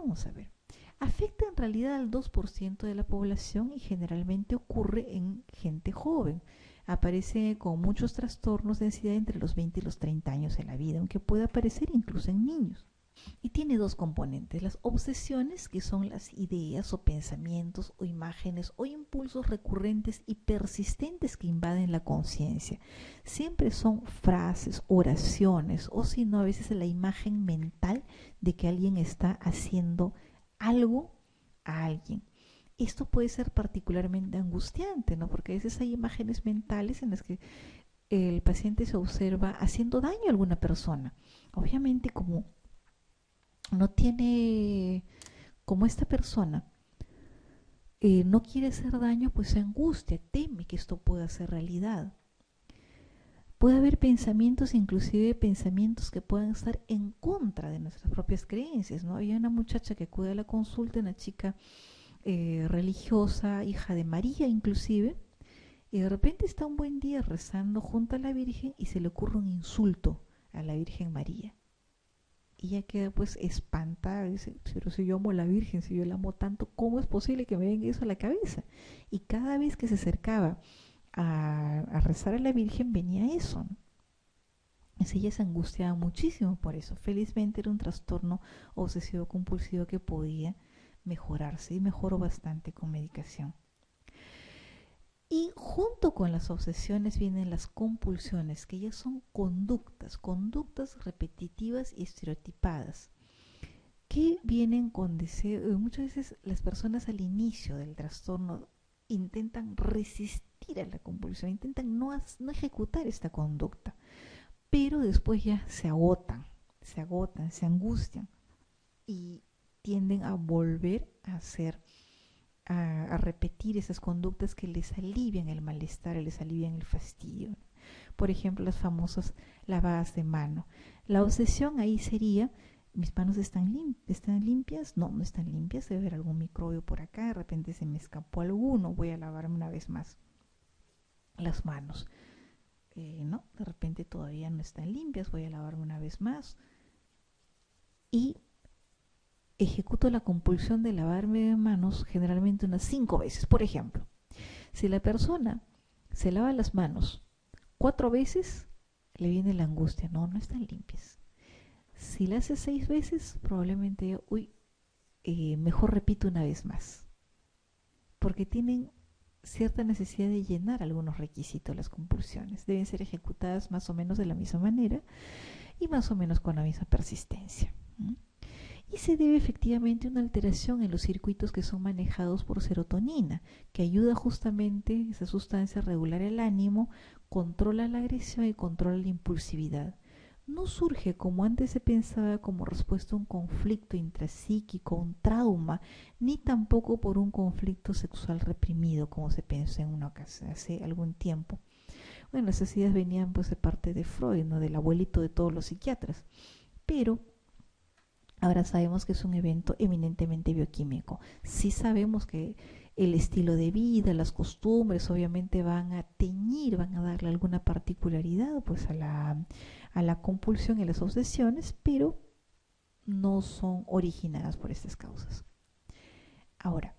Vamos a ver. Afecta en realidad al 2% de la población y generalmente ocurre en gente joven. Aparece con muchos trastornos de ansiedad entre los 20 y los 30 años de la vida, aunque puede aparecer incluso en niños. Y tiene dos componentes: las obsesiones, que son las ideas o pensamientos o imágenes o impulsos recurrentes y persistentes que invaden la conciencia. Siempre son frases, oraciones, o si no, a veces la imagen mental de que alguien está haciendo algo a alguien. Esto puede ser particularmente angustiante, ¿no? Porque a veces hay imágenes mentales en las que el paciente se observa haciendo daño a alguna persona. Obviamente, como no tiene, como esta persona no quiere hacer daño, pues se angustia, teme que esto pueda ser realidad. Puede haber pensamientos, inclusive pensamientos que puedan estar en contra de nuestras propias creencias, ¿no? Había una muchacha que acude a la consulta, una chica religiosa, hija de María inclusive, y de repente está un buen día rezando junto a la Virgen y se le ocurre un insulto a la Virgen María. Y ella queda pues espantada, dice, pero si yo amo a la Virgen, si yo la amo tanto, ¿cómo es posible que me venga eso a la cabeza? Y cada vez que se acercaba a rezar a la Virgen venía eso, ¿no? Entonces ella se angustiaba muchísimo por eso. Felizmente era un trastorno obsesivo compulsivo que podía mejorarse y mejoró bastante con medicación. Y junto con las obsesiones vienen las compulsiones, que ya son conductas repetitivas y estereotipadas, que vienen con deseo. Muchas veces las personas al inicio del trastorno intentan resistir a la compulsión, intentan no ejecutar esta conducta, pero después ya se agotan, se angustian y tienden a volver a hacer, a repetir esas conductas que les alivian el malestar, les alivian el fastidio. Por ejemplo, las famosas lavadas de mano. La obsesión ahí sería: mis manos están limpias, no están limpias, debe haber algún microbio por acá, de repente se me escapó alguno, voy a lavarme una vez más las manos. No, de repente todavía no están limpias, voy a lavarme una vez más. Y ejecuto la compulsión de lavarme de manos generalmente unas 5 veces. Por ejemplo, si la persona se lava las manos 4 veces, le viene la angustia: no están limpias. Si la hace 6 veces, probablemente, mejor repito una vez más. Porque tienen cierta necesidad de llenar algunos requisitos. Las compulsiones deben ser ejecutadas más o menos de la misma manera y más o menos con la misma persistencia. Y se debe efectivamente a una alteración en los circuitos que son manejados por serotonina, que ayuda justamente, esa sustancia, a regular el ánimo, controla la agresión y controla la impulsividad. No surge, como antes se pensaba, como respuesta a un conflicto intrapsíquico, un trauma, ni tampoco por un conflicto sexual reprimido, como se pensó en una ocasión hace algún tiempo. Bueno, esas ideas venían pues de parte de Freud, ¿no? Del abuelito de todos los psiquiatras. Pero ahora sabemos que es un evento eminentemente bioquímico. Sí sabemos que el estilo de vida, las costumbres, obviamente van a teñir, van a darle alguna particularidad pues a la compulsión y las obsesiones, pero no son originadas por estas causas. Ahora,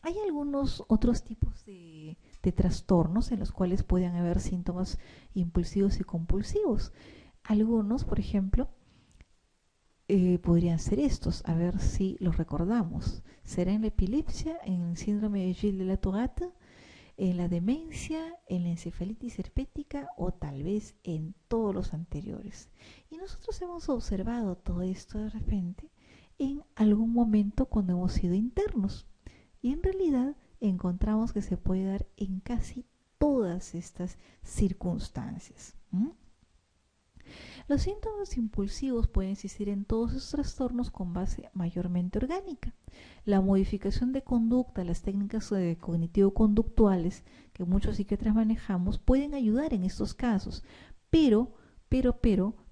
hay algunos otros tipos de trastornos en los cuales pueden haber síntomas impulsivos y compulsivos. Algunos, por ejemplo, podrían ser estos, a ver si los recordamos. Será en la epilepsia, en el síndrome de Gilles de la Tourette, en la demencia, en la encefalitis herpética o tal vez en todos los anteriores. Y nosotros hemos observado todo esto de repente en algún momento cuando hemos sido internos. Y en realidad encontramos que se puede dar en casi todas estas circunstancias. Los síntomas impulsivos pueden existir en todos esos trastornos con base mayormente orgánica. La modificación de conducta, las técnicas cognitivo-conductuales que muchos psiquiatras manejamos pueden ayudar en estos casos, pero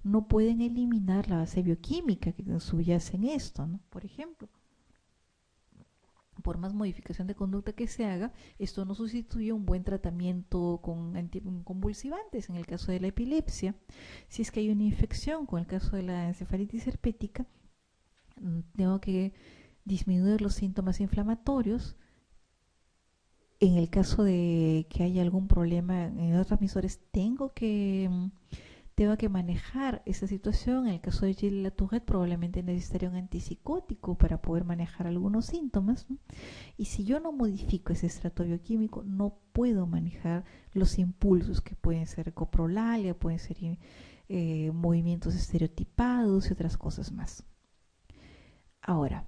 no pueden eliminar la base bioquímica que subyace en esto, ¿no? Por ejemplo, por más modificación de conducta que se haga, esto no sustituye un buen tratamiento con anticonvulsivantes en el caso de la epilepsia. Si es que hay una infección, con el caso de la encefalitis herpética, tengo que disminuir los síntomas inflamatorios. En el caso de que haya algún problema en neurotransmisores, tengo que manejar esa situación. En el caso de Gilles-Latourette, probablemente necesitaría un antipsicótico para poder manejar algunos síntomas, ¿no? Y si yo no modifico ese estrato bioquímico, no puedo manejar los impulsos que pueden ser coprolalia, pueden ser movimientos estereotipados y otras cosas más. Ahora,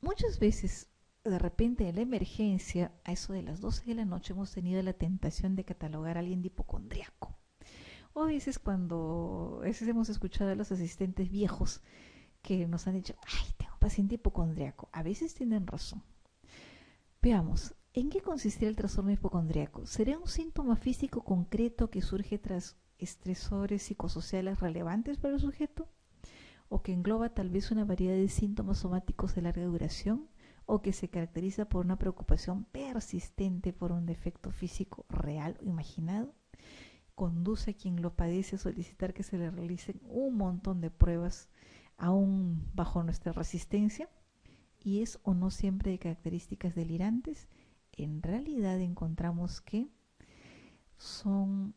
muchas veces, de repente en la emergencia, a eso de las 12 de la noche, hemos tenido la tentación de catalogar a alguien de hipocondriaco. O a veces hemos escuchado a los asistentes viejos que nos han dicho, ay, tengo un paciente hipocondriaco. A veces tienen razón. Veamos, ¿en qué consistirá el trastorno hipocondriaco? ¿Será un síntoma físico concreto que surge tras estresores psicosociales relevantes para el sujeto? ¿O que engloba tal vez una variedad de síntomas somáticos de larga duración? ¿O que se caracteriza por una preocupación persistente por un defecto físico real o imaginado? Conduce a quien lo padece a solicitar que se le realicen un montón de pruebas aún bajo nuestra resistencia, y es o no siempre de características delirantes. En realidad encontramos que son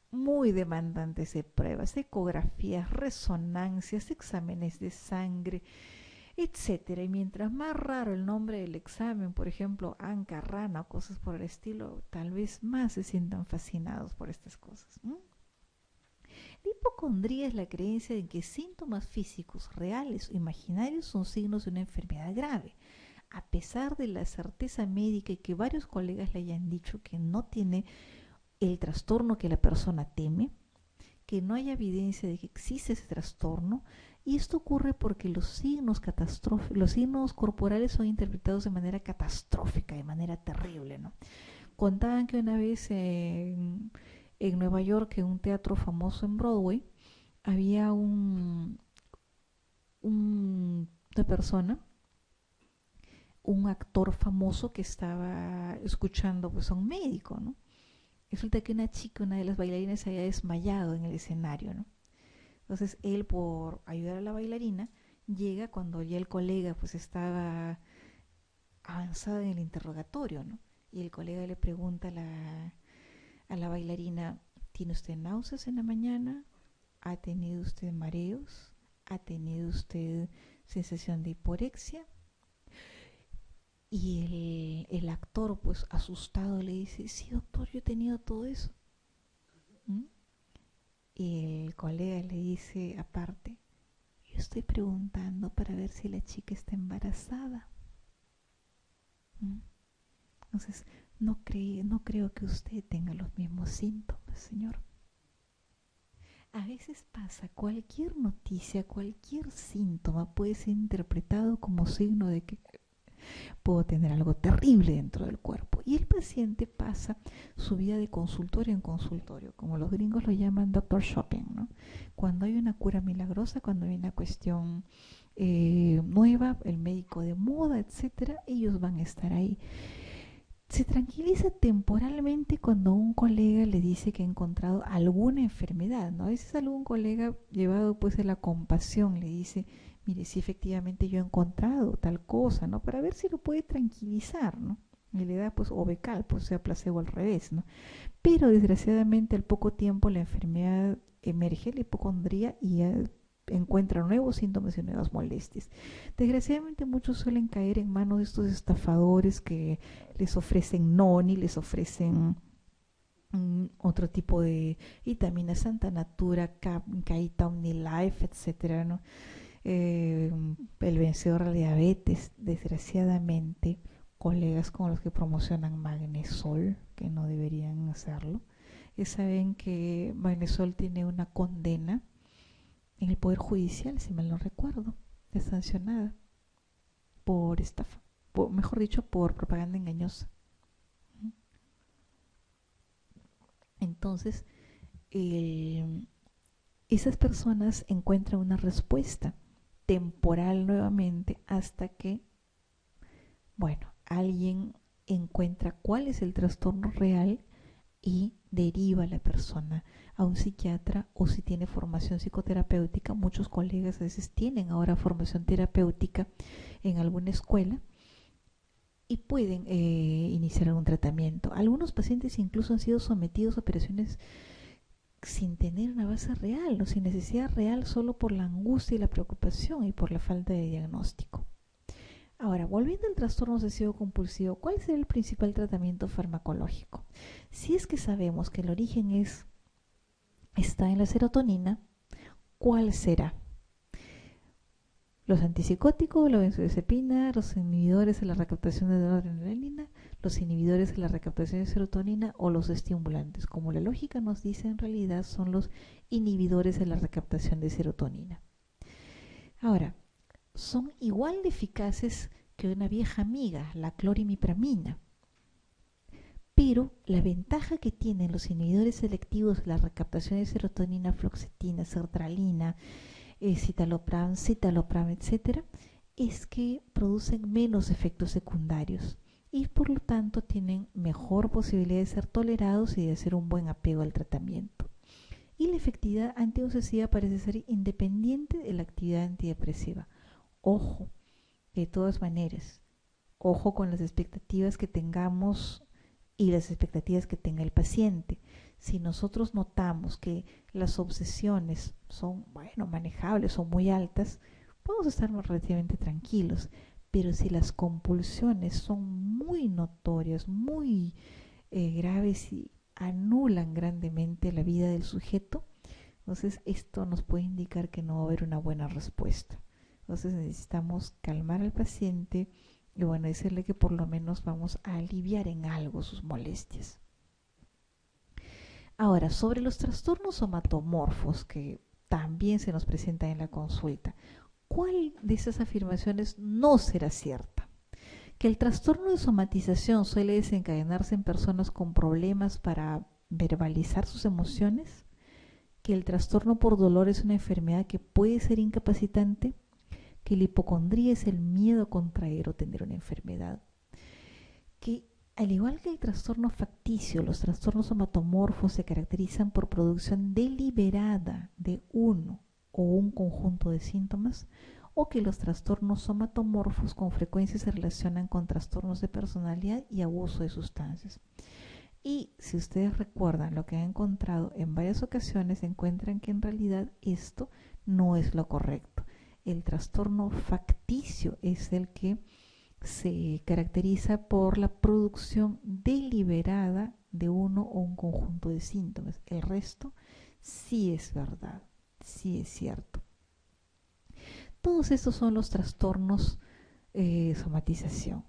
muy demandantes de pruebas, ecografías, resonancias, exámenes de sangre, etcétera. Y mientras más raro el nombre del examen, por ejemplo, anca, rana o cosas por el estilo, tal vez más se sientan fascinados por estas cosas. La hipocondría es la creencia de que síntomas físicos reales o imaginarios son signos de una enfermedad grave, a pesar de la certeza médica y que varios colegas le hayan dicho que no tiene el trastorno que la persona teme, que no hay evidencia de que existe ese trastorno. Y esto ocurre porque los signos corporales son interpretados de manera catastrófica, de manera terrible, ¿no? Contaban que una vez en Nueva York, en un teatro famoso en Broadway, había una persona, un actor famoso que estaba escuchando pues a un médico, ¿no? Resulta que una chica, una de las bailarinas, se había desmayado en el escenario, ¿no? Entonces él, por ayudar a la bailarina, llega cuando ya el colega pues estaba avanzado en el interrogatorio, ¿no? Y el colega le pregunta a la bailarina, ¿tiene usted náuseas en la mañana? ¿Ha tenido usted mareos? ¿Ha tenido usted sensación de hiporexia? Y el actor, pues asustado, le dice, sí, doctor, yo he tenido todo eso. ¿Mm? Y el colega le dice aparte, yo estoy preguntando para ver si la chica está embarazada. ¿Mm? Entonces, no creo que usted tenga los mismos síntomas, señor. A veces pasa, cualquier noticia, cualquier síntoma puede ser interpretado como signo de que puedo tener algo terrible dentro del cuerpo. Y el paciente pasa su vida de consultorio en consultorio, como los gringos lo llaman doctor shopping, ¿no? Cuando hay una cura milagrosa, cuando hay una cuestión nueva, el médico de moda, etcétera, ellos van a estar ahí. Se tranquiliza temporalmente cuando un colega le dice que ha encontrado alguna enfermedad, ¿no? A veces algún colega, llevado pues de la compasión, le dice, mire, sí, efectivamente yo he encontrado tal cosa, ¿no? Para ver si lo puede tranquilizar, ¿no? Y le da pues Obecal, pues sea placebo al revés, ¿no? Pero desgraciadamente al poco tiempo la enfermedad emerge, la hipocondría, y encuentra nuevos síntomas y nuevas molestias. Desgraciadamente muchos suelen caer en manos de estos estafadores que les ofrecen noni, les ofrecen otro tipo de vitamina Santa Natura, Kaita Omnilife, etcétera, ¿no? El vencedor de la diabetes, desgraciadamente, colegas con los que promocionan Magnesol, que no deberían hacerlo, saben que Magnesol tiene una condena en el Poder Judicial, si mal no recuerdo, es sancionada por estafa, mejor dicho, por propaganda engañosa. Entonces, esas personas encuentran una respuesta temporal nuevamente hasta que, bueno, alguien encuentra cuál es el trastorno real y deriva a la persona a un psiquiatra, o si tiene formación psicoterapéutica. Muchos colegas a veces tienen ahora formación terapéutica en alguna escuela y pueden iniciar algún tratamiento. Algunos pacientes incluso han sido sometidos a operaciones sin tener una base real o sin necesidad real, solo por la angustia y la preocupación y por la falta de diagnóstico. Ahora, volviendo al trastorno obsesivo compulsivo, ¿cuál será el principal tratamiento farmacológico? Si es que sabemos que el origen está en la serotonina, ¿cuál será? Los antipsicóticos, la benzodiazepina, los inhibidores de la recaptación de adrenalina, los inhibidores de la recaptación de serotonina o los estimulantes. Como la lógica nos dice, en realidad son los inhibidores de la recaptación de serotonina. Ahora, son igual de eficaces que una vieja amiga, la clorimipramina. Pero la ventaja que tienen los inhibidores selectivos de la recaptación de serotonina, fluoxetina, sertralina, citalopram, etc., es que producen menos efectos secundarios y por lo tanto tienen mejor posibilidad de ser tolerados y de hacer un buen apego al tratamiento. Y la efectividad antiobsesiva parece ser independiente de la actividad antidepresiva. Ojo, de todas maneras, ojo con las expectativas que tengamos y las expectativas que tenga el paciente. Si nosotros notamos que las obsesiones son, manejables, son muy altas, podemos estar relativamente tranquilos. Pero si las compulsiones son muy notorias, muy graves y anulan grandemente la vida del sujeto, entonces esto nos puede indicar que no va a haber una buena respuesta. Entonces necesitamos calmar al paciente y decirle que por lo menos vamos a aliviar en algo sus molestias. Ahora, sobre los trastornos somatomorfos que también se nos presentan en la consulta, ¿cuál de esas afirmaciones no será cierta? Que el trastorno de somatización suele desencadenarse en personas con problemas para verbalizar sus emociones, que el trastorno por dolor es una enfermedad que puede ser incapacitante, que la hipocondría es el miedo a contraer o tener una enfermedad, que al igual que el trastorno facticio, los trastornos somatomorfos se caracterizan por producción deliberada de uno o un conjunto de síntomas, o que los trastornos somatomorfos con frecuencia se relacionan con trastornos de personalidad y abuso de sustancias. Y si ustedes recuerdan lo que han encontrado en varias ocasiones, encuentran que en realidad esto no es lo correcto. El trastorno facticio es el que se caracteriza por la producción deliberada de uno o un conjunto de síntomas. El resto sí es verdad, sí es cierto. Todos estos son los trastornos somatización.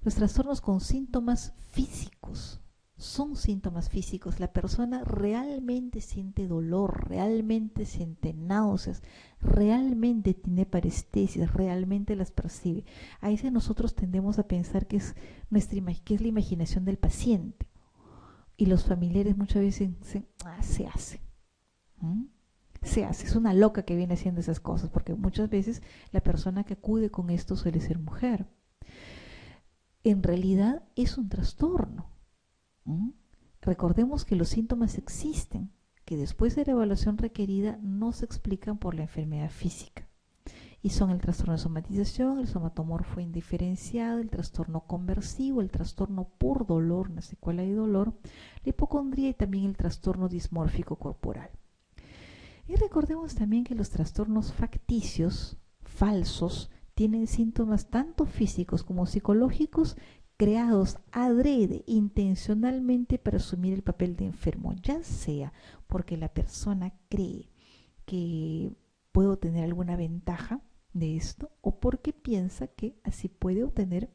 Los trastornos con síntomas físicos. Son síntomas físicos. La persona realmente siente dolor, realmente siente náuseas, realmente tiene parestesias, realmente las percibe. A veces nosotros tendemos a pensar que es la imaginación del paciente. Y los familiares muchas veces dicen, se hace. Se hace, es una loca que viene haciendo esas cosas, porque muchas veces la persona que acude con esto suele ser mujer. En realidad es un trastorno. Recordemos que los síntomas existen, que después de la evaluación requerida no se explican por la enfermedad física. Y son el trastorno de somatización, el somatomorfo indiferenciado, el trastorno conversivo, el trastorno por dolor, una secuela de dolor, la hipocondría y también el trastorno dismórfico corporal. Y recordemos también que los trastornos facticios, falsos, tienen síntomas tanto físicos como psicológicos creados adrede, intencionalmente para asumir el papel de enfermo, ya sea porque la persona cree que puede obtener alguna ventaja de esto o porque piensa que así puede obtener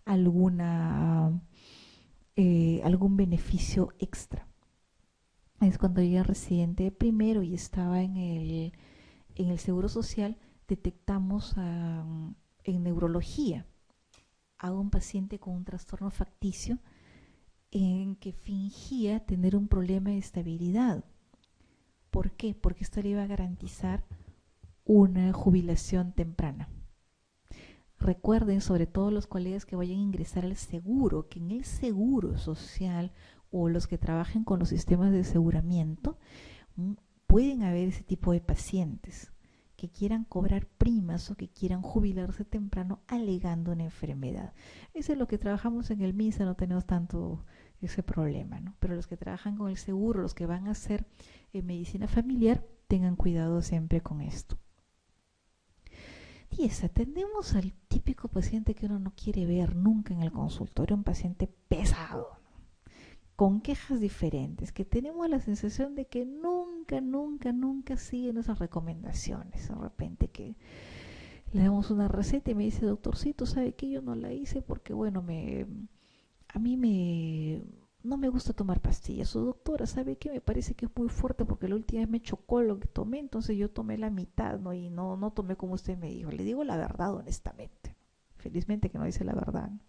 algún beneficio extra. Es cuando yo era residente de primero y estaba en el Seguro Social, detectamos en neurología a un paciente con un trastorno facticio en que fingía tener un problema de estabilidad. ¿Por qué? Porque esto le iba a garantizar una jubilación temprana. Recuerden, sobre todo los colegas que vayan a ingresar al seguro, que en el seguro social, o los que trabajen con los sistemas de aseguramiento, pueden haber ese tipo de pacientes que quieran cobrar primas o que quieran jubilarse temprano alegando una enfermedad. Eso es lo que trabajamos en el MISA, no tenemos tanto ese problema, ¿no? Pero los que trabajan con el seguro, los que van a hacer medicina familiar, tengan cuidado siempre con esto. 10. Atendemos al típico paciente que uno no quiere ver nunca en el consultorio, un paciente pesado, con quejas diferentes, que tenemos la sensación de que nunca sigue nuestras recomendaciones. De repente que le damos una receta y me dice, doctorcito, ¿sabe qué? Yo no la hice porque, bueno, a mí no me gusta tomar pastillas. O doctora, ¿sabe qué? Me parece que es muy fuerte porque la última vez me chocó lo que tomé, entonces yo tomé la mitad, ¿no? Y no tomé como usted me dijo. Le digo la verdad honestamente. Felizmente que no dice la verdad, ¿no?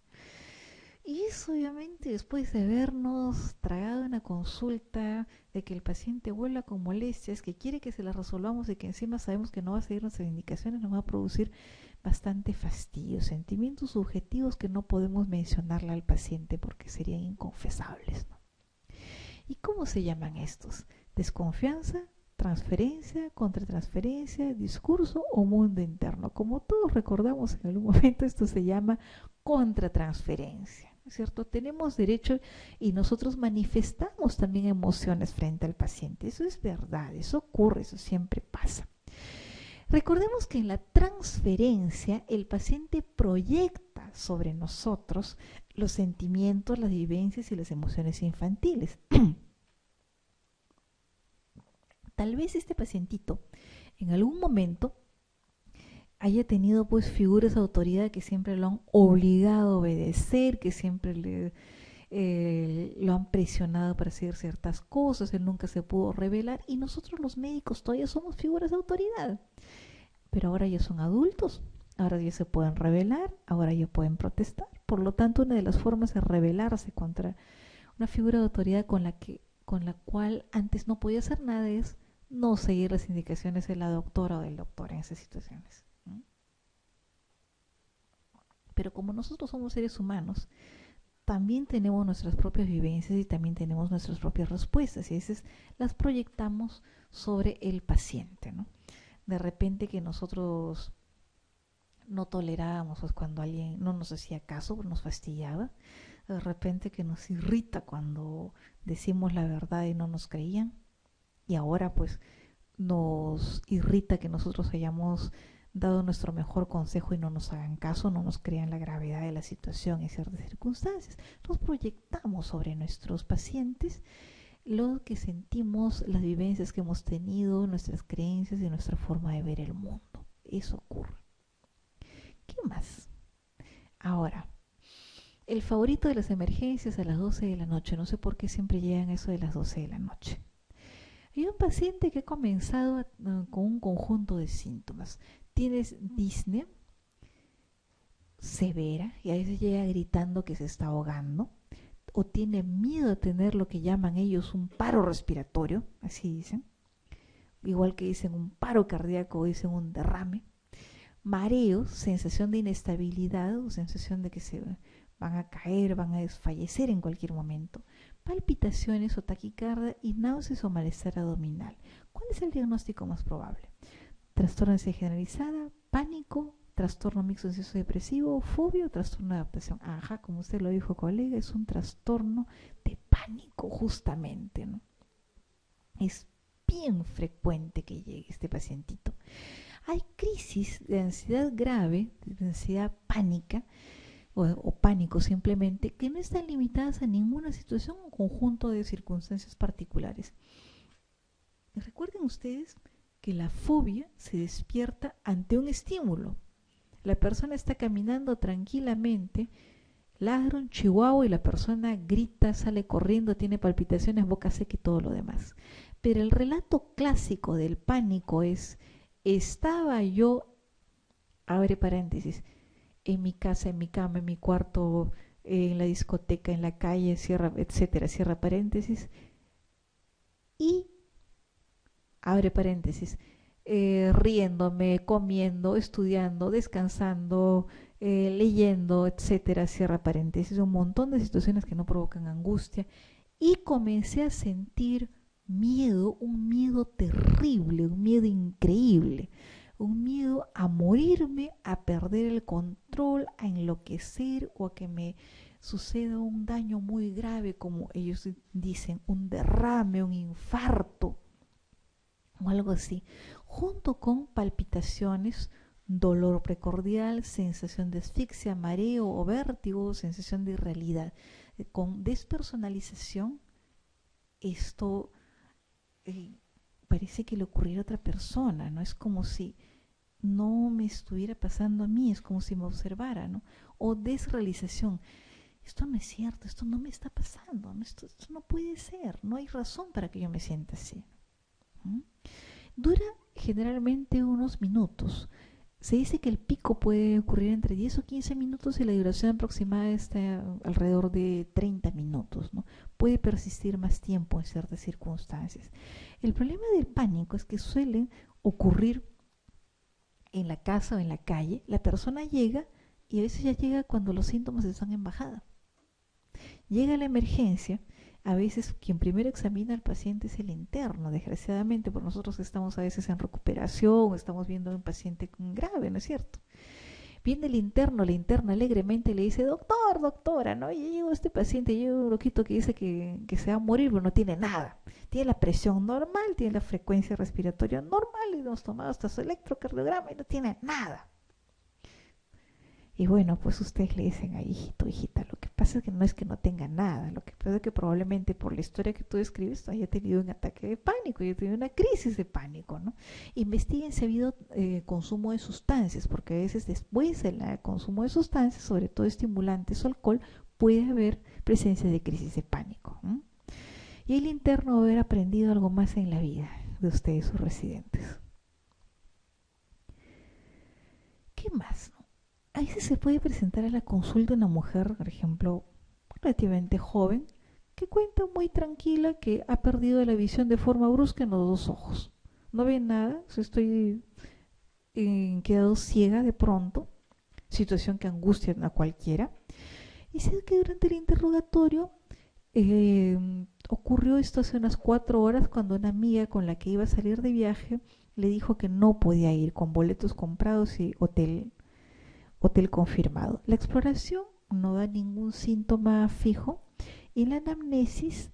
Y eso obviamente después de habernos tragado una consulta, de que el paciente vuela con molestias, que quiere que se las resolvamos y que encima sabemos que no va a seguir nuestras indicaciones, nos va a producir bastante fastidio, sentimientos subjetivos que no podemos mencionarle al paciente porque serían inconfesables, ¿no? ¿Y cómo se llaman estos? Desconfianza, transferencia, contratransferencia, discurso o mundo interno. Como todos recordamos en algún momento, esto se llama contratransferencia, ¿no es cierto? Tenemos derecho y nosotros manifestamos también emociones frente al paciente. Eso es verdad, eso ocurre, eso siempre pasa. Recordemos que en la transferencia el paciente proyecta sobre nosotros los sentimientos, las vivencias y las emociones infantiles. Tal vez este pacientito en algún momento haya tenido pues figuras de autoridad que siempre lo han obligado a obedecer, que siempre lo han presionado para hacer ciertas cosas, él nunca se pudo revelar y nosotros los médicos todavía somos figuras de autoridad. Pero ahora ya son adultos, ahora ya se pueden rebelar, ahora ya pueden protestar. Por lo tanto, una de las formas de rebelarse contra una figura de autoridad con la cual antes no podía hacer nada es no seguir las indicaciones de la doctora o del doctor en esas situaciones. Pero como nosotros somos seres humanos, también tenemos nuestras propias vivencias y también tenemos nuestras propias respuestas y a veces las proyectamos sobre el paciente, ¿no? De repente que nosotros no tolerábamos pues, cuando alguien no nos hacía caso, nos fastidiaba. De repente que nos irrita cuando decimos la verdad y no nos creían. Y ahora pues nos irrita que nosotros hayamos dado nuestro mejor consejo y no nos hagan caso, no nos crean la gravedad de la situación en ciertas circunstancias. Nos proyectamos sobre nuestros pacientes lo que sentimos, las vivencias que hemos tenido, nuestras creencias y nuestra forma de ver el mundo. Eso ocurre. ¿Qué más? Ahora, el favorito de las emergencias a las 12 de la noche. No sé por qué siempre llegan a eso de las 12 de la noche. Hay un paciente que ha comenzado con un conjunto de síntomas. Tienes disnea severa y a veces llega gritando que se está ahogando. O tiene miedo a tener lo que llaman ellos un paro respiratorio, así dicen, igual que dicen un paro cardíaco o dicen un derrame, mareos, sensación de inestabilidad o sensación de que se van a caer, van a desfallecer en cualquier momento, palpitaciones o taquicardia y náuseas o malestar abdominal. ¿Cuál es el diagnóstico más probable? Trastorno de ansiedad generalizada, pánico, trastorno mixto ansioso depresivo, fobia o trastorno de adaptación. Ajá, como usted lo dijo, colega, es un trastorno de pánico justamente, ¿no? Es bien frecuente que llegue este pacientito. Hay crisis de ansiedad grave, de ansiedad pánica o pánico simplemente, que no están limitadas a ninguna situación o conjunto de circunstancias particulares. Recuerden ustedes que la fobia se despierta ante un estímulo. La persona está caminando tranquilamente, ladra un chihuahua y la persona grita, sale corriendo, tiene palpitaciones, boca seca y todo lo demás. Pero el relato clásico del pánico es: estaba yo, abre paréntesis, en mi casa, en mi cama, en mi cuarto, en la discoteca, en la calle, cierra, etcétera, cierra paréntesis, y abre paréntesis, riéndome, comiendo, estudiando, descansando, leyendo, etcétera, cierra paréntesis, un montón de situaciones que no provocan angustia y comencé a sentir miedo, un miedo terrible, un miedo increíble, un miedo a morirme, a perder el control, a enloquecer o a que me suceda un daño muy grave, como ellos dicen, un derrame, un infarto o algo así, junto con palpitaciones, dolor precordial, sensación de asfixia, mareo o vértigo, sensación de irrealidad. Con despersonalización, esto parece que le ocurriera a otra persona, ¿no? Es como si no me estuviera pasando a mí, es como si me observara, ¿no? O desrealización. Esto no es cierto, esto no me está pasando, ¿no? Esto no puede ser, no hay razón para que yo me sienta así. ¿Mm? Dura generalmente unos minutos. Se dice que el pico puede ocurrir entre 10 o 15 minutos y la duración aproximada está alrededor de 30 minutos, ¿no? Puede persistir más tiempo en ciertas circunstancias. El problema del pánico es que suelen ocurrir en la casa o en la calle. La persona llega y a veces ya llega cuando los síntomas están en bajada. Llega a la emergencia, a veces quien primero examina al paciente es el interno, desgraciadamente, porque nosotros estamos a veces en recuperación, estamos viendo a un paciente grave, ¿no es cierto? Viene el interno, la interna alegremente le dice, doctor, doctora, ¿no? Y llegó este paciente, llega un loquito que dice que se va a morir, pero no tiene nada. Tiene la presión normal, tiene la frecuencia respiratoria normal, y hemos tomado hasta su electrocardiograma y no tiene nada. Y bueno, pues ustedes le dicen a hijito, hijita, lo que pasa es que no es que no tenga nada, lo que pasa es que probablemente por la historia que tú describes haya tenido un ataque de pánico, haya tenido una crisis de pánico, ¿no? Investiguen si ha habido consumo de sustancias, porque a veces después del consumo de sustancias, sobre todo estimulantes o alcohol, puede haber presencia de crisis de pánico. ¿No? Y el interno va a haber aprendido algo más en la vida de ustedes, sus residentes. ¿Qué más? ¿No? A veces se puede presentar a la consulta una mujer, por ejemplo, relativamente joven, que cuenta muy tranquila que ha perdido la visión de forma brusca en los dos ojos. No ve nada, estoy quedado ciega de pronto, situación que angustia a cualquiera. Y sé que durante el interrogatorio ocurrió esto hace unas 4 horas cuando una amiga con la que iba a salir de viaje le dijo que no podía ir con boletos comprados y hotel confirmado. La exploración no da ningún síntoma fijo y en la anamnesis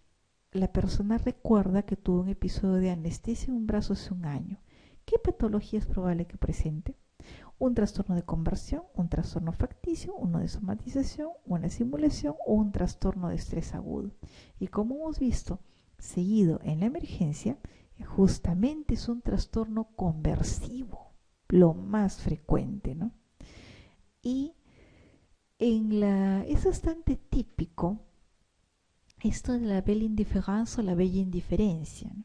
la persona recuerda que tuvo un episodio de anestesia en un brazo hace un año. ¿Qué patología es probable que presente? Un trastorno de conversión, un trastorno facticio, uno de somatización, una simulación o un trastorno de estrés agudo. Y como hemos visto, seguido en la emergencia, justamente es un trastorno conversivo, lo más frecuente, ¿no? Y es bastante típico esto de la belle indifférence o la bella indiferencia, ¿no?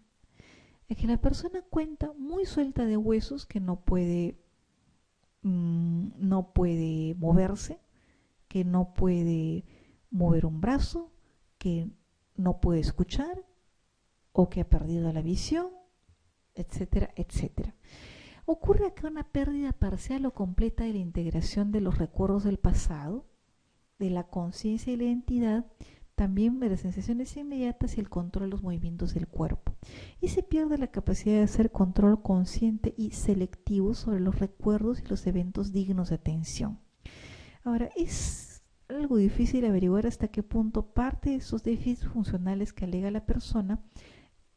Es que la persona cuenta muy suelta de huesos que no puede moverse, que no puede mover un brazo, que no puede escuchar o que ha perdido la visión, etcétera, etcétera. Ocurre acá una pérdida parcial o completa de la integración de los recuerdos del pasado, de la conciencia y la identidad, también de las sensaciones inmediatas y el control de los movimientos del cuerpo. Y se pierde la capacidad de hacer control consciente y selectivo sobre los recuerdos y los eventos dignos de atención. Ahora, es algo difícil averiguar hasta qué punto parte de esos déficits funcionales que alega la persona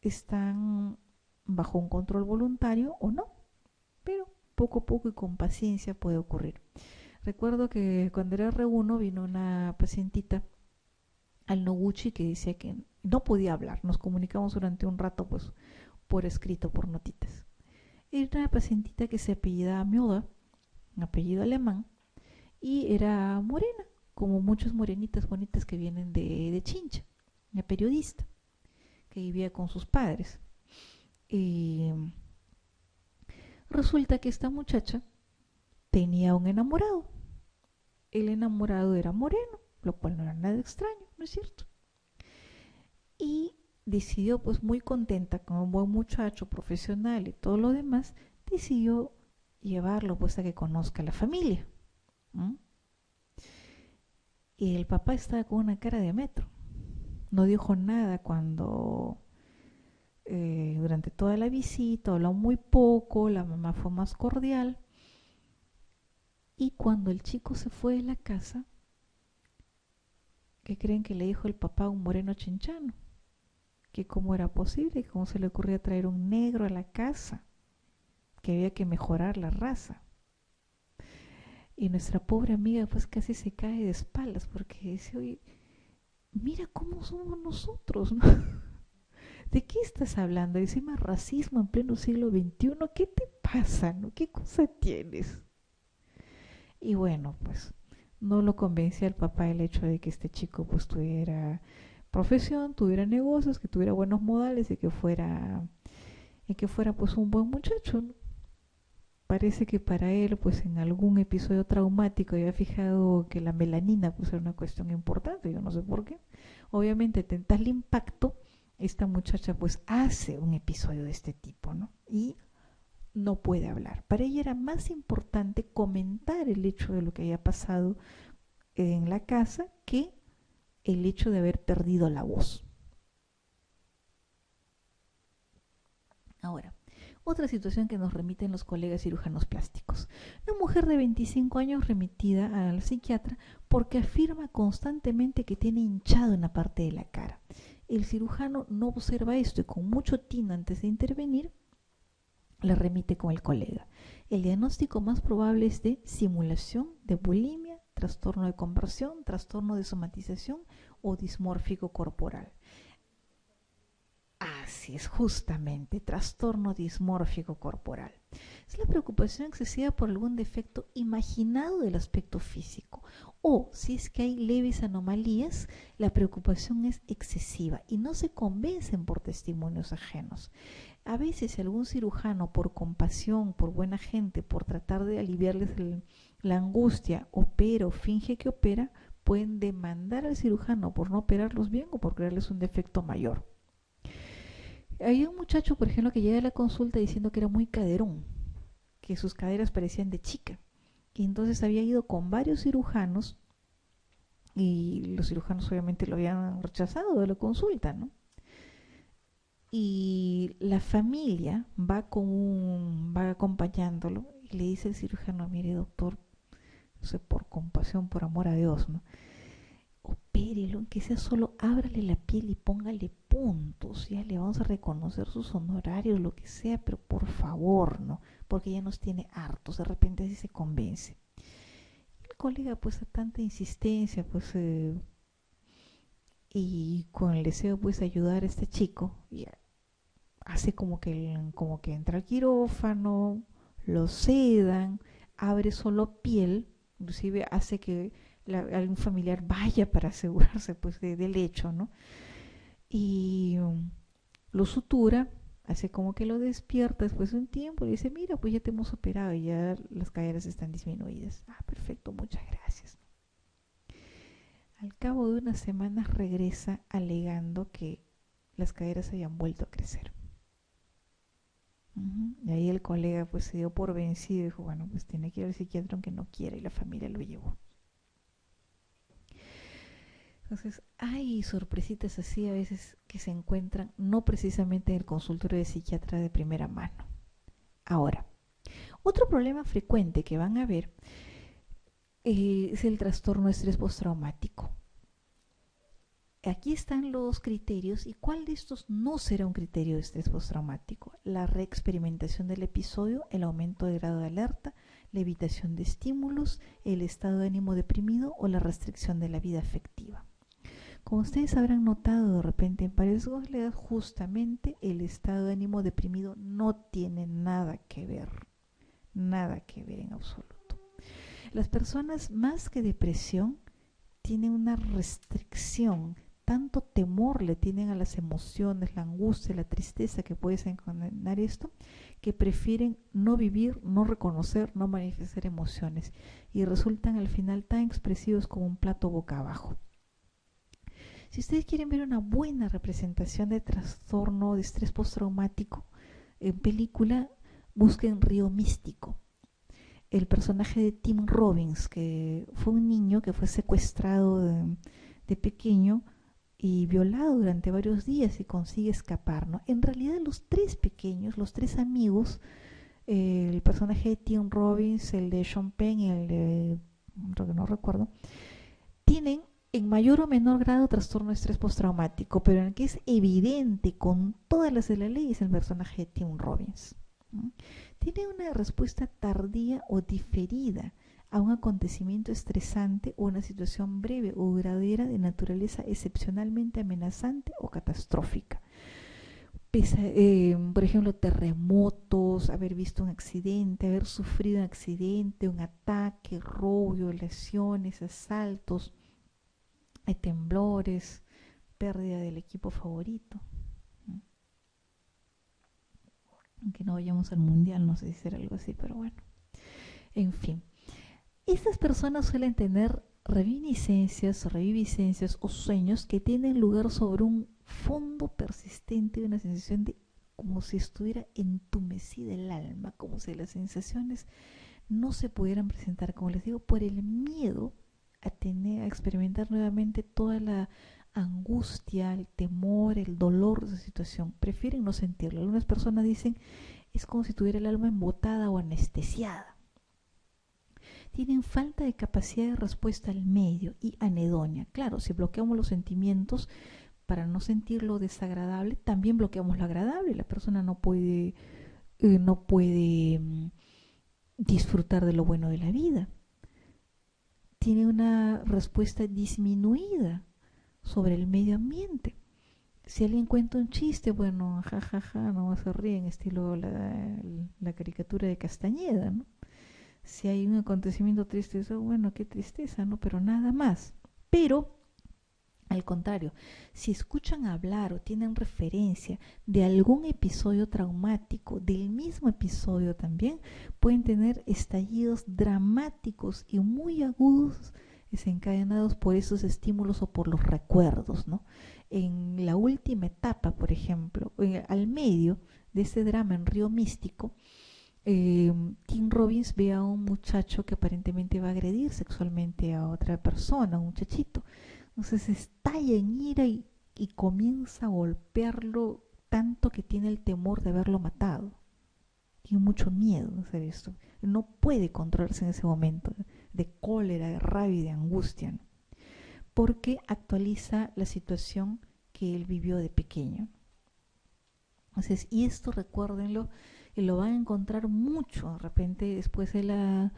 están bajo un control voluntario o no, pero poco a poco y con paciencia puede ocurrir. Recuerdo que cuando era R1 vino una pacientita al Noguchi que decía que no podía hablar. Nos comunicamos durante un rato pues por escrito, por notitas. Era una pacientita que se apellidaba Mioda, un apellido alemán, y era morena, como muchas morenitas bonitas que vienen de Chincha, una periodista que vivía con sus padres. Y resulta que esta muchacha tenía un enamorado. El enamorado era moreno, lo cual no era nada extraño, ¿no es cierto? Y decidió, pues muy contenta, como un buen muchacho profesional y todo lo demás, decidió llevarlo pues a que conozca a la familia. ¿Mm? Y el papá estaba con una cara de metro. no dijo nada cuando durante toda la visita, habló muy poco, la mamá fue más cordial. Y cuando el chico se fue de la casa, ¿qué creen que le dijo el papá a un moreno chinchano? Que cómo era posible, que cómo se le ocurría traer un negro a la casa, que había que mejorar la raza. Y nuestra pobre amiga pues casi se cae de espaldas porque dice, oye, mira cómo somos nosotros, ¿no? ¿De qué estás hablando? Encima racismo en pleno siglo XXI, ¿qué te pasa, no? ¿Qué cosa tienes? Y bueno, pues no lo convencía al papá el hecho de que este chico pues tuviera profesión, tuviera negocios, que tuviera buenos modales y que fuera pues un buen muchacho, ¿no? Parece que para él pues en algún episodio traumático había fijado que la melanina pues era una cuestión importante, yo no sé por qué. Obviamente de tal impacto, esta muchacha pues hace un episodio de este tipo, ¿no? Y no puede hablar. Para ella era más importante comentar el hecho de lo que había pasado en la casa que el hecho de haber perdido la voz. Ahora, otra situación que nos remiten los colegas cirujanos plásticos. Una mujer de 25 años remitida al psiquiatra porque afirma constantemente que tiene hinchado una parte de la cara. El cirujano no observa esto y con mucho tino antes de intervenir le remite con el colega. El diagnóstico más probable es de simulación de bulimia, trastorno de conversión, trastorno de somatización o dismórfico corporal. Así es, justamente, trastorno dismórfico corporal. Es la preocupación excesiva por algún defecto imaginado del aspecto físico. O, si es que hay leves anomalías, la preocupación es excesiva y no se convencen por testimonios ajenos. A veces algún cirujano, por compasión, por buena gente, por tratar de aliviarles la angustia, opera o finge que opera, pueden demandar al cirujano por no operarlos bien o por crearles un defecto mayor. Hay un muchacho, por ejemplo, que llega a la consulta diciendo que era muy caderón, que sus caderas parecían de chica. Y entonces había ido con varios cirujanos y los cirujanos obviamente lo habían rechazado de la consulta, ¿no? Y la familia va acompañándolo y le dice el cirujano, mire doctor, no sé, por compasión, por amor a Dios, ¿no? Opérelo, que sea solo ábrale la piel y póngale puntos, ya le vamos a reconocer sus honorarios, lo que sea, pero por favor, ¿no? Porque ya nos tiene hartos, de repente así se convence. El colega pues a tanta insistencia pues y con el deseo pues de ayudar a este chico, ya hace como que entra al quirófano, lo sedan, abre solo piel, inclusive hace que algún familiar vaya para asegurarse pues del hecho, ¿no? Y lo sutura, hace como que lo despierta después de un tiempo y dice, mira, pues ya te hemos operado y ya las caderas están disminuidas. Ah, perfecto, muchas gracias. Al cabo de unas semanas regresa alegando que las caderas habían vuelto a crecer. Y ahí el colega pues se dio por vencido y dijo, bueno, pues tiene que ir al psiquiatra aunque no quiera, y la familia lo llevó. Entonces hay sorpresitas así a veces que se encuentran no precisamente en el consultorio de psiquiatra de primera mano. Ahora, otro problema frecuente que van a ver es el trastorno de estrés postraumático. Aquí están los criterios y cuál de estos no será un criterio de estrés postraumático. La reexperimentación del episodio, el aumento de grado de alerta, la evitación de estímulos, el estado de ánimo deprimido o la restricción de la vida afectiva. Como ustedes habrán notado de repente en Pares Gosled, justamente el estado de ánimo deprimido no tiene nada que ver en absoluto. Las personas más que depresión tienen una restricción, tanto temor le tienen a las emociones, la angustia, la tristeza que puede desencadenar esto, que prefieren no vivir, no reconocer, no manifestar emociones y resultan al final tan expresivos como un plato boca abajo. Si ustedes quieren ver una buena representación de trastorno de estrés postraumático en película, busquen Río Místico. El personaje de Tim Robbins, que fue un niño que fue secuestrado de pequeño y violado durante varios días y consigue escapar, ¿no? En realidad los tres pequeños, los tres amigos, el personaje de Tim Robbins, el de Sean Penn y el de otro que no recuerdo, tienen en mayor o menor grado trastorno de estrés postraumático, pero en el que es evidente con todas las de la ley es el personaje de Tim Robbins. ¿No? Tiene una respuesta tardía o diferida a un acontecimiento estresante o una situación breve o duradera de naturaleza excepcionalmente amenazante o catastrófica. Por ejemplo, terremotos, haber visto un accidente, haber sufrido un accidente, un ataque, robo, violaciones, asaltos, temblores, pérdida del equipo favorito. ¿No? Aunque no vayamos al mundial, no sé si será algo así, pero bueno. En fin, estas personas suelen tener reminiscencias, reviviscencias o sueños que tienen lugar sobre un fondo persistente de una sensación de como si estuviera entumecida el alma, como si las sensaciones no se pudieran presentar, como les digo, por el miedo a experimentar nuevamente toda la angustia, el temor, el dolor de esa situación. Prefieren no sentirlo. Algunas personas dicen es como si tuviera el alma embotada o anestesiada. Tienen falta de capacidad de respuesta al medio y anedonia. Claro, si bloqueamos los sentimientos para no sentir lo desagradable, también bloqueamos lo agradable. La persona no puede disfrutar de lo bueno de la vida. Tiene una respuesta disminuida sobre el medio ambiente. Si alguien cuenta un chiste, bueno, jajaja, ja, ja, no se ríen, estilo la caricatura de Castañeda, ¿no? Si hay un acontecimiento triste, eso, bueno, qué tristeza, ¿no? Pero nada más. Pero, al contrario, si escuchan hablar o tienen referencia de algún episodio traumático, del mismo episodio también, pueden tener estallidos dramáticos y muy agudos desencadenados por esos estímulos o por los recuerdos, ¿no? En la última etapa, por ejemplo, al medio de ese drama en Río Místico, Tim Robbins ve a un muchacho que aparentemente va a agredir sexualmente a otra persona, un muchachito. Entonces estalla en ira y comienza a golpearlo tanto que tiene el temor de haberlo matado. Tiene mucho miedo de hacer esto. No puede controlarse en ese momento de cólera, de rabia y de angustia, ¿no? Porque actualiza la situación que él vivió de pequeño. Entonces, y esto recuérdenlo, y lo van a encontrar mucho de repente después de la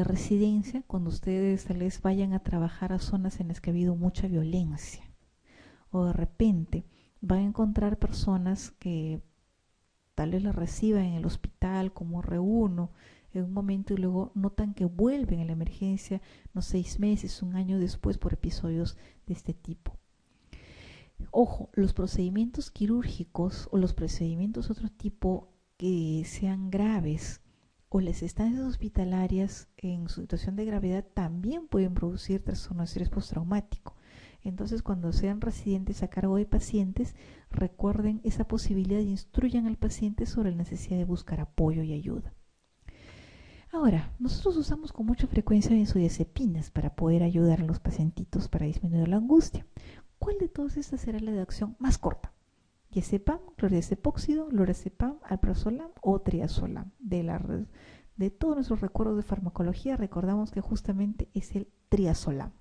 residencia, cuando ustedes tal vez vayan a trabajar a zonas en las que ha habido mucha violencia, o de repente van a encontrar personas que tal vez las reciban en el hospital como R1 en un momento y luego notan que vuelven a la emergencia, no 6 meses, un año después por episodios de este tipo. Ojo, los procedimientos quirúrgicos o los procedimientos de otro tipo que sean graves o las estancias hospitalarias en su situación de gravedad también pueden producir trastorno de estrés postraumático. Entonces, cuando sean residentes a cargo de pacientes, recuerden esa posibilidad y instruyan al paciente sobre la necesidad de buscar apoyo y ayuda. Ahora, nosotros usamos con mucha frecuencia benzodiazepinas para poder ayudar a los pacientitos para disminuir la angustia. ¿Cuál de todas estas será la de acción más corta? Diazepam, clordiazepóxido, lorazepam, alprazolam o triazolam. De todos nuestros recuerdos de farmacología, recordamos que justamente es el triazolam.